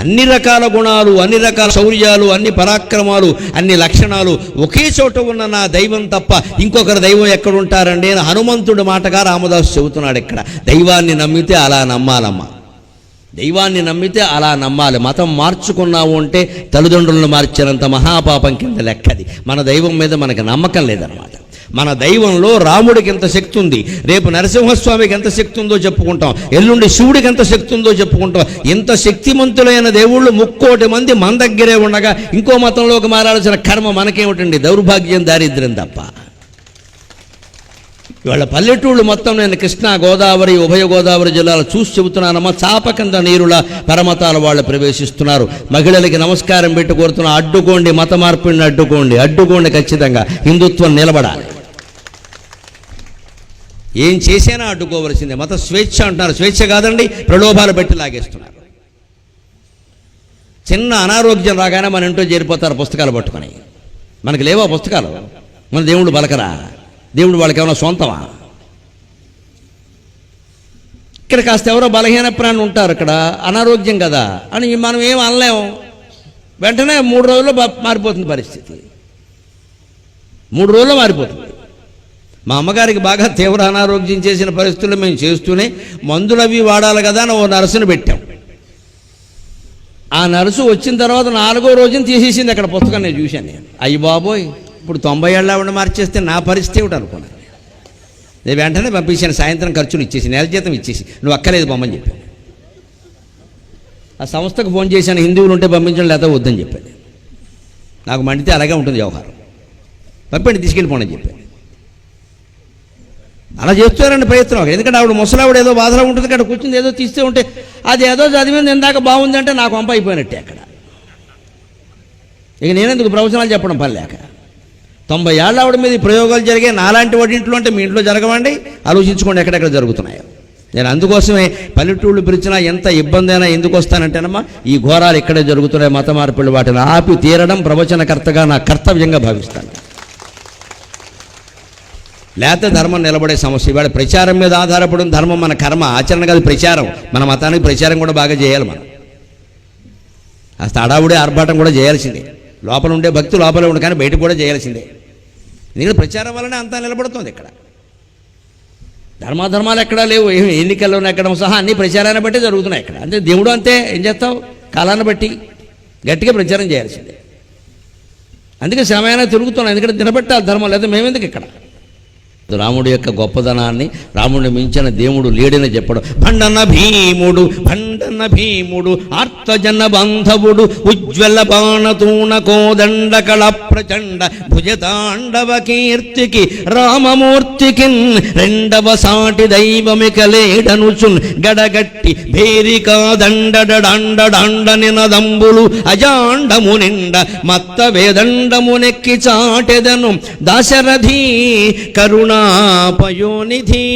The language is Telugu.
అన్ని రకాల గుణాలు, అన్ని రకాల శౌర్యాలు, అన్ని పరాక్రమాలు, అన్ని లక్షణాలు ఒకే చోట ఉన్న నా దైవం తప్ప ఇంకొకరి దైవం ఎక్కడుంటారండి అని హనుమంతుడి మాటగా రామదాసు చెబుతున్నాడు. ఇక్కడ దైవాన్ని నమ్మితే అలా నమ్మాలమ్మా, దైవాన్ని నమ్మితే అలా నమ్మాలి. మతం మార్చుకున్నావు అంటే తల్లిదండ్రులను మార్చినంత మహాపాపం కింద లెక్కది. మన దైవం మీద మనకు నమ్మకం లేదన్నమాట. మన దైవంలో రాముడికి ఎంత శక్తి ఉంది, రేపు నరసింహస్వామికి ఎంత శక్తి ఉందో చెప్పుకుంటాం, ఎల్లుండి శివుడికి ఎంత శక్తి ఉందో చెప్పుకుంటాం. ఇంత శక్తిమంతులైన దేవుళ్ళు 3,000,000 మంది మన దగ్గరే ఉండగా ఇంకో మతంలోకి మారాల్సిన కర్మ మనకేమిటండి? దౌర్భాగ్యం, దారిద్ర్యం తప్ప. ఇవాళ పల్లెటూళ్ళు మొత్తం నేను కృష్ణా, గోదావరి, ఉభయ గోదావరి జిల్లాలు చూసి చెబుతున్నానమ్మా. చాప కింద నీరుల పరమతాల వాళ్ళు ప్రవేశిస్తున్నారు. మహిళలకి నమస్కారం పెట్టి కోరుతున్నా, అడ్డుకోండి, మత మార్పిడిని అడ్డుకోండి, అడ్డుకోండి. ఖచ్చితంగా హిందుత్వం నిలబడాలి. ఏం చేసినా అడ్డుకోవలసిందే. మత స్వేచ్ఛ అంటున్నారు, స్వేచ్ఛ కాదండి, ప్రలోభాలు పెట్టి లాగేస్తున్నారు. చిన్న అనారోగ్యం రాగానే మన ఇంట్లో చేరిపోతారు పుస్తకాలు పట్టుకొని. మనకి లేవా పుస్తకాలు? మన దేవుడు బలకరా? దేవుడు వాళ్ళకి ఏమైనా సొంతమా? ఇక్కడ కాస్త ఎవరో బలహీన ప్రాణి ఉంటారు, ఇక్కడ అనారోగ్యం కదా అని మనం ఏం అనలేము. వెంటనే 3 రోజుల్లో మారిపోతుంది పరిస్థితి, 3 రోజుల్లో మారిపోతుంది. మా అమ్మగారికి బాగా తీవ్ర అనారోగ్యం చేసిన పరిస్థితుల్లో మేము చేస్తూనే మందులు అవి వాడాలి కదా అని ఓ నర్సును పెట్టాం. ఆ నర్సు వచ్చిన తర్వాత 4వ రోజున తీసేసింది అక్కడ పుస్తకం. నేను చూశాను. నేను అయ్యి బాబోయ్, ఇప్పుడు 90 ఏళ్ళ ఆవిడ మార్చేస్తే నా పరిస్థితి ఏమిటి అనుకున్నాను. నేను వెంటనే పంపించాను. సాయంత్రం ఖర్చులు ఇచ్చేసి, నెల జీతం ఇచ్చేసి, నువ్వు అక్కలేదు పంపని చెప్పాను. ఆ సంస్థకు ఫోన్ చేశాను, హిందువులు ఉంటే పంపించడం లేదా వద్దని చెప్పాను. నాకు మండితే అలాగే ఉంటుంది వ్యవహారం, పంపండి తీసుకెళ్ళిపోండి అని చెప్పాను. అలా చేస్తున్నారండి ప్రయత్నం. ఎందుకంటే ఆవిడ ముసలావిడ ఏదో బాధలో ఉంటుంది, అక్కడ కూర్చుంది ఏదో తీస్తూ ఉంటే అది ఏదో చదివింది ఇందాక బాగుందంటే నాకు పంప అయిపోయినట్టే అక్కడ. ఇక నేనెందుకు ప్రవచనాలు చెప్పడం పని లేక. 90 ఏళ్ళ ఆవిడ మీద ప్రయోగాలు జరిగాయి. నాలాంటి వాడి ఇంట్లో అంటే మీ ఇంట్లో జరగవండి, ఆలోచించుకోండి ఎక్కడెక్కడ జరుగుతున్నాయో. నేను అందుకోసమే పల్లెటూళ్ళు పిలిచినా ఎంత ఇబ్బంది అయినా ఎందుకు వస్తానంటేనమ్మా, ఈ ఘోరాలు ఇక్కడే జరుగుతున్నాయి. మత మార్పులు వాటిని ఆపి తీరడం ప్రవచనకర్తగా నా కర్తవ్యంగా భావిస్తాను. లేకపోతే ధర్మం నిలబడే సమస్య. ఇవాళ ప్రచారం మీద ఆధారపడిన ధర్మం మన కర్మ, ఆచరణ కాదు ప్రచారం. మన మతానికి ప్రచారం కూడా బాగా చేయాలి. మనం కాస్త అడావుడే ఆర్భాటం కూడా చేయాల్సిందే. లోపల ఉండే భక్తి లోపలే ఉండే, కానీ బయటకు కూడా చేయాల్సిందే. ఎందుకంటే ప్రచారం వల్లనే అంతా నిలబడుతుంది. ఇక్కడ ధర్మాధర్మాలు ఎక్కడా లేవు, ఎన్నికల్లోనే ఎక్కడం సహా అన్ని ప్రచారాన్ని బట్టి జరుగుతున్నాయి ఇక్కడ. అంటే దేవుడు అంతే, ఏం చేస్తావు, కాలాన్ని బట్టి గట్టిగా ప్రచారం చేయాల్సిందే. అందుకే శ్రమైనా తిరుగుతున్నాం, ఎందుకంటే తినబెట్టాలి ధర్మం, లేదా మేమెందుకు ఇక్కడ. రాముడి యొక్క గొప్పదనాన్ని, రాముడిని మించిన దేవుడు లేడని చెప్పడం. భండన భీముడు ఆర్తజన బాంధవుడు ఉజ్వల బాణతూణ కోదండ కళ ప్రచండ భుజతాండవ కీర్తికి రామమూర్తికి రెండవ సాటి దైవమిక లేడనుచున్ గడగట్టి భేరికా దండడాండ నినదంబులు అజాండము నిండ మత్త వేదండమునెక్కి చాటెదను దాశరథి కరుణా పయోనిధి.